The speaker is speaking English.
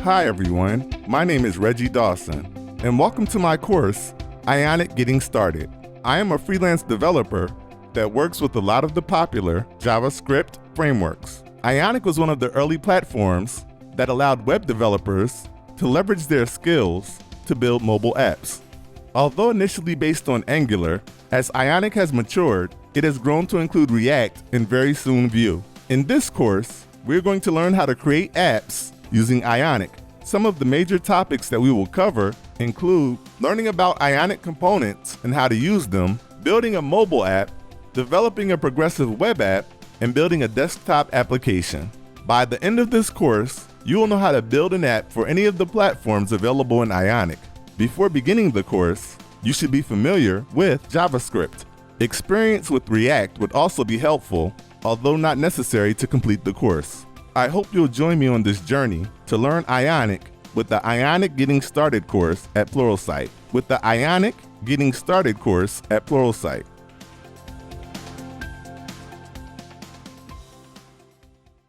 Hi everyone, my name is Reggie Dawson, and welcome to my course, Ionic Getting Started. I am a freelance developer that works with a lot of the popular JavaScript frameworks. Ionic was one of the early platforms that allowed web developers to leverage their skills to build mobile apps. Although initially based on Angular, as Ionic has matured, it has grown to include React and very soon Vue. In this course, we're going to learn how to create apps using Ionic. Some of the major topics that we will cover include learning about Ionic components and how to use them, building a mobile app, developing a progressive web app, and building a desktop application. By the end of this course, you will know how to build an app for any of the platforms available in Ionic. Before beginning the course, you should be familiar with JavaScript. Experience with React would also be helpful, although not necessary to complete the course. I hope you'll join me on this journey to learn Ionic with the Ionic Getting Started course at Pluralsight.